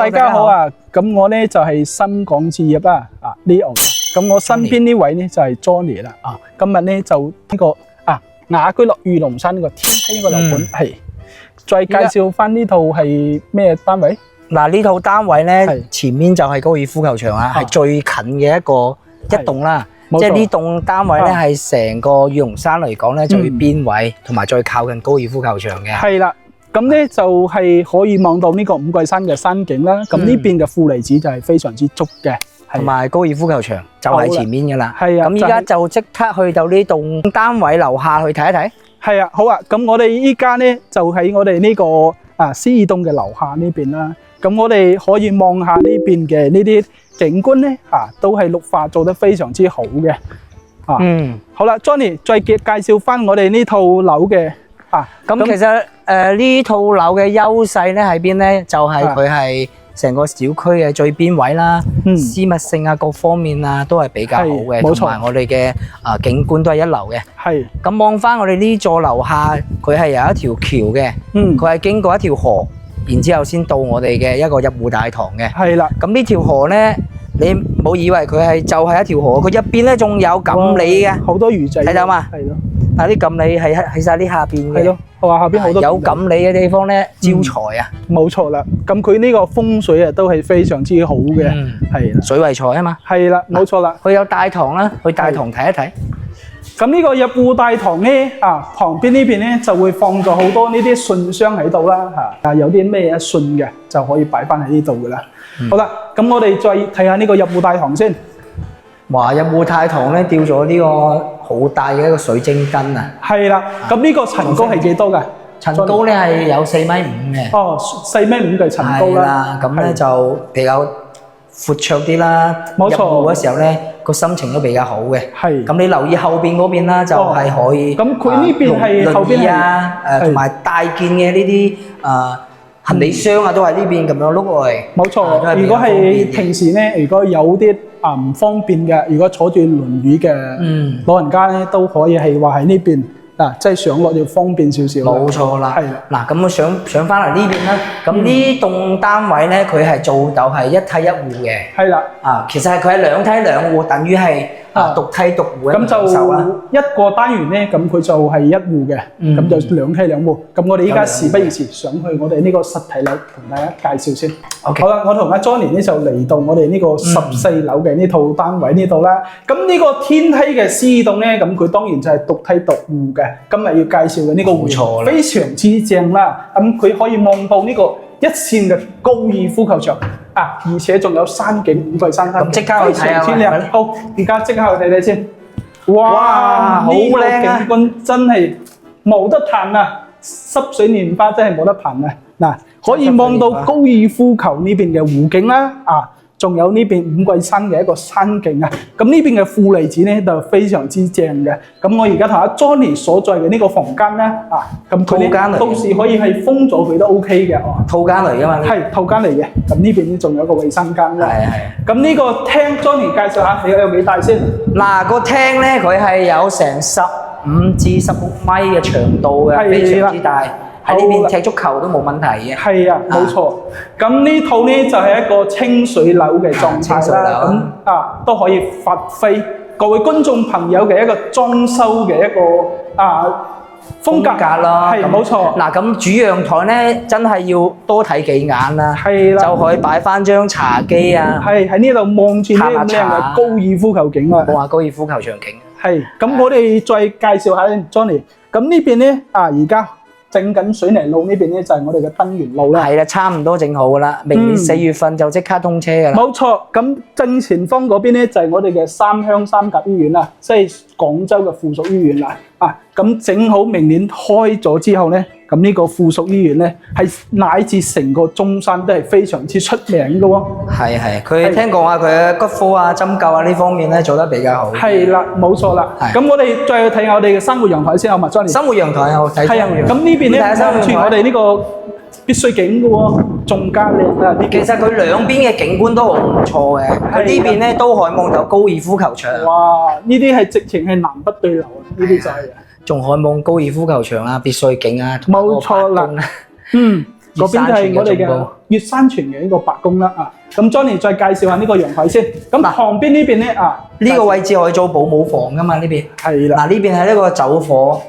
大家好啊！咁我咧就係新港置業啦，Leo。咁我身邊呢位咧就係 Johnny 啦。今日咧就呢個雅居樂御龍山呢個天梯呢個樓盤係，再介紹翻呢套係咩單位？嗱，呢套單位咧前面就係高爾夫球場啊，係最近嘅一棟啦。即係呢棟單位咧係成個御龍山嚟講咧最邊位，同埋最靠近高爾夫球場嘅。係啦。咁咧就係可以望到呢個五桂山嘅山景啦。咁呢邊嘅負離子就係非常之足嘅，同埋高爾夫球場就喺前面噶啦。係啊，咁依家就即刻去到呢棟單位樓下去睇一睇。係啊，好啊。咁我哋依家咧就喺我哋呢個獅二棟嘅樓下呢邊啦。咁我哋可以望下呢邊嘅呢啲景觀咧，都係綠化做得非常之好嘅。好啦 ，Johnny 再介紹翻我哋呢套樓嘅。咁其實呢套樓嘅優勢咧喺邊咧？就係佢係成個小區嘅最邊位啦，私密性啊各方面啊都係比較好嘅，同埋我哋嘅景觀都係一流嘅。係。咁望翻我哋呢座樓下，佢係有一條橋嘅，佢係經過一條河，然之後先到我哋嘅一個入戶大堂嘅。係啦。咁呢條河咧，你唔好以為佢係就係一條河，佢入邊咧仲有錦鯉嘅，好多魚仔。睇到嘛？係咯。啲錦鯉係喺晒呢下邊嘅。係咯。話下邊好多有錦鯉嘅地方咧，招財啊！冇錯啦，咁佢呢個風水啊都係非常之好嘅，係水為財啊嘛。係啦，冇錯啦。佢有大堂啦，去大堂睇一睇。咁呢個入戶大堂咧，旁邊呢邊咧就會放咗好多呢啲信箱喺度啦，有啲咩信嘅就可以擺翻喺呢度噶啦。好啦，咁我哋再睇下呢個入戶大堂先。哇！入戶大堂咧吊咗呢個好大嘅一個水晶燈啊！係啦，咁呢個層高係幾多㗎？層高咧係有4.5米嘅。哦，4.5米嘅層高啦。咁咧就比較闊綽啲啦。冇錯。入戶嘅時候咧，個心情都比較好嘅。係。咁你留意後邊嗰邊啦，就係可以。咁佢呢邊係後邊係同埋大件嘅呢啲行李箱啊，都係呢邊咁樣碌落嚟。冇錯。如果係平時咧，如果有啲唔方便嘅，如果坐住輪椅嘅老人家咧，都可以係話喺呢邊即係上落要方便少少。冇錯啦。係啦。嗱，咁我上翻嚟呢邊啦。咁呢棟單位咧，佢係做到係一梯一戶嘅。係啦。其實係佢係兩梯兩戶，等於係獨梯獨戶咁就一個單元咧，咁佢就係一戶嘅，咁就兩梯兩戶。咁我哋依家事不宜遲，上去我哋呢個實體樓同大家介紹先。好啦，我同阿 Johnny 咧就嚟到我哋呢個14樓嘅呢套單位呢度啦。咁呢個天梯嘅獅二棟咧，咁佢當然就係獨梯獨戶嘅。今日要介紹嘅呢個戶非常之正啦。咁佢可以望到呢個一線嘅高爾夫球場。而且仲有山景，五桂山山景，即刻去睇下。好，而家即刻去睇睇先。哇，好靚啊！景觀真係冇得彈啊！濕水年花真係冇得彈啊！嗱，可以望到高爾夫球呢邊嘅湖景啦，仲有呢邊五桂山嘅一個山景啊！咁呢邊嘅負離子咧就非常之正嘅。咁我而家同阿 Johnny 所在嘅呢個房間咧，咁佢咧到時可以係封咗佢都 OK 嘅。套間嚟㗎嘛？係套間嚟嘅。咁呢邊咧仲有一個衞生間啦。係。咁呢個廳 Johnny 介紹下，你有幾大先？嗱，個廳咧佢係有成15至16米嘅長度嘅，非常之大。喺呢邊踢足球都冇問題嘅。係啊，冇錯。咁呢套呢就係一個清水樓嘅狀態啦。咁都可以發揮各位觀眾朋友嘅一個裝修嘅一個風格啦。係冇錯。嗱，咁主陽台呢真係要多睇幾眼啦。係啦。就可以擺翻張茶幾啊。係喺呢度望住呢個靚嘅高爾夫球景啊。望下高爾夫球場景。係。咁我哋再介紹下 Johnny。咁呢邊呢而家整緊水泥路呢邊咧就係我哋嘅燈源路啦。係啦，差唔多整好噶啦，明年4月份就即刻通車噶啦。冇錯，咁正前方嗰邊咧就係我哋嘅三鄉三甲醫院啦，即係廣州嘅附屬醫院啦。咁整好明年開咗之後咧，咁呢個附屬醫院咧係乃至成個中山都係非常之出名嘅喎。係，佢聽講話佢嘅骨科啊、針灸啊呢方面咧做得比較好。係啦，冇錯啦。咁我哋再睇下我哋嘅生活陽台先好嘛 ，Johnny。生活陽台好睇。係啊，咁呢邊咧望住我哋呢個必須景嘅喎，仲加靚啊！其實佢兩邊嘅景觀都好唔錯嘅。佢呢邊咧都可以望到高爾夫球場。哇！呢啲係直情係南北對流啊！呢啲就係。仲可以望高爾夫球場啊、別墅景啊。冇錯啦。嗰邊就係我哋嘅粵山泉嘅呢個白宮啦啊。咁 Johnny 再介紹下呢個陽台先。咁旁邊呢邊咧啊，呢個位置可以做保姆房噶嘛？呢邊係啦。嗱，呢邊係一個走火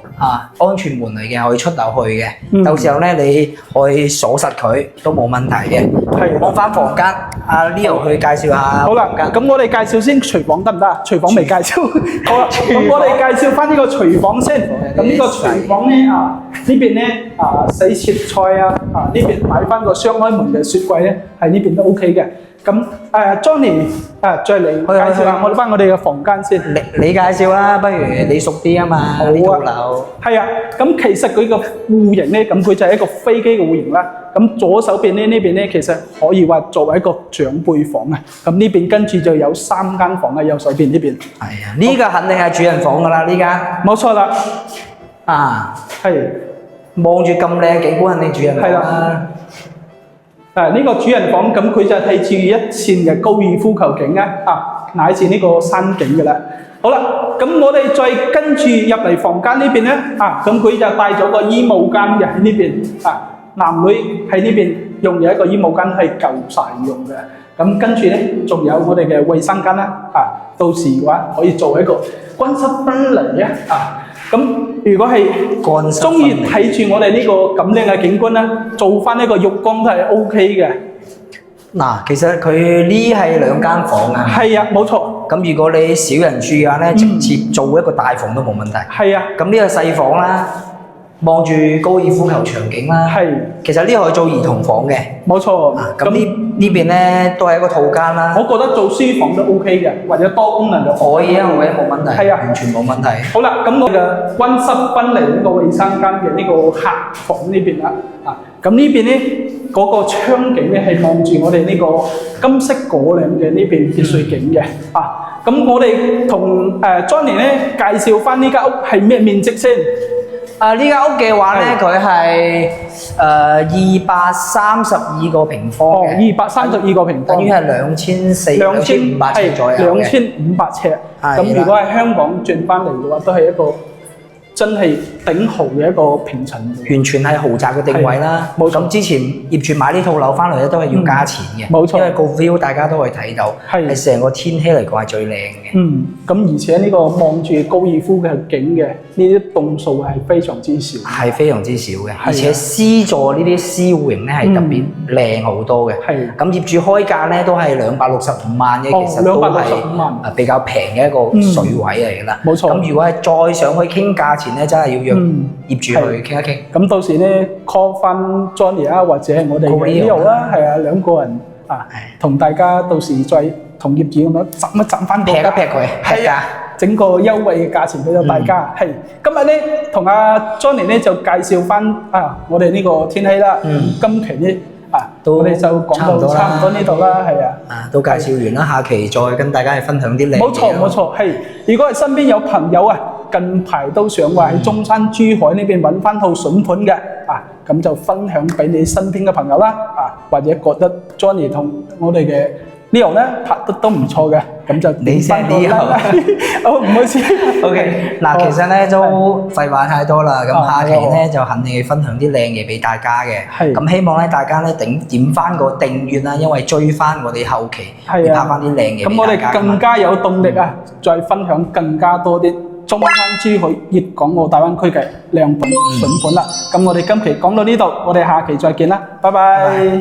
安全門嚟嘅，可以出入去嘅。到時候咧，你可以鎖實佢都冇問題嘅。係。講翻房間，阿 Leo 去介紹下。好啦，咁我哋介紹先廚房得唔得啊？廚房未介紹。好啦，咁我哋介紹翻呢個廚房先。咁呢個廚房咧啊，呢邊咧洗切菜呢邊擺翻個雙開門嘅雪櫃咧，喺呢邊都 OK 嘅。咁Johnny 再嚟介紹下我哋嘅房間先。你介紹啦，不如你熟啲啊嘛。好啊。呢棟樓係啊，咁其實佢個戶型咧，咁佢就係一個飛機嘅戶型啦。咁左手邊咧呢邊咧，其實可以話作為一個長輩房啊。咁呢邊跟住就有3間房喺右手邊呢邊。係啊，呢個肯定係主人房㗎啦，呢間。冇錯啦。係。望住咁靚景觀，肯定主人房啦。呢個主人房咁佢就睇住一線嘅高爾夫球景乃至呢個山景嘅啦。好啦，咁我哋再跟住入嚟房間呢邊咧，咁佢就帶咗個衣帽間嘅喺呢邊男女喺呢邊用嘅一個衣帽間係夠晒用嘅。咁跟住咧，仲有我哋嘅衛生間啦，到時嘅話可以做一個乾濕分離咁如果係中意睇住我哋呢個咁靚嘅景觀咧，做翻呢個浴缸都係 OK 嘅。嗱，其實佢呢係2間房啊。係啊，冇錯。咁如果你少人住嘅話咧，直接做一個大房都冇問題。係啊。咁呢個細房啦，望住高爾夫球場景啦。係。其實呢個可以做兒童房嘅。冇錯。咁呢邊咧都係一個套間啦。我覺得做書房都 OK 嘅，或者多功能就可以啊，冇問題。係啊，完全冇問題。好啦，咁我嘅溫濕分離呢個衛生間嘅呢個客房呢邊啦，咁呢邊咧嗰個窗景咧係望住我哋呢個金色果嶺嘅呢邊別墅景嘅。咁我哋同Johnny 咧介紹翻呢間屋係咩面積先？呢間屋嘅話咧，佢係232個平方嘅，232個平方，等於係2500尺左右嘅。2500尺。咁如果喺香港轉翻嚟嘅話，都係一個真係頂豪嘅一個平層，完全係豪宅嘅定位啦。咁之前業主買呢套樓翻嚟咧，都係要加錢嘅，冇錯，因為個 view 大家都可以睇到，係成個天氣嚟講係最靚嘅。咁而且呢個望住高爾夫嘅景嘅呢啲棟數係非常之少，係非常之少嘅，而且 C 座呢啲 C 戶型咧係特別靚好多嘅。咁業主開價咧都係265萬嘅，其實都係比較平嘅一個水位嚟㗎啦。冇錯。咁如果係再上去傾價錢咧，真係要約業主去傾一傾。咁到時咧 call 翻 Johnny 或者係我哋 Leo 啦，係啊，兩個人同大家到時再同業主咁樣斬一斬翻個價，劈一劈佢，係啊，整個優惠嘅價錢俾到大家。係今日咧同阿 Johnny 咧就介紹翻我哋呢個天氣啦。今期咧我哋就講到差唔多呢度啦，係啊，都介紹完啦，下期再跟大家去分享啲靚嘢。冇錯冇錯，係。如果係身邊有朋友近排都想話喺中山、珠海呢邊揾翻套筍盤嘅咁就分享俾你身邊嘅朋友啦，或者覺得 Johnny 同我哋嘅 Leo 咧拍得都唔錯嘅，咁就你先Leo。好，唔好意思。OK， 嗱，其實咧都廢話太多啦，咁下期咧就肯定要分享啲靚嘢俾大家嘅。咁希望咧大家咧點翻個訂閱啦，因為追翻我哋後期要拍翻啲靚嘢俾大家。咁我哋更加有動力再分享更加多啲中山、珠海、粵港澳大灣區嘅靚盤筍盤啦。咁我哋今期講到呢度，我哋下期再見啦，拜拜。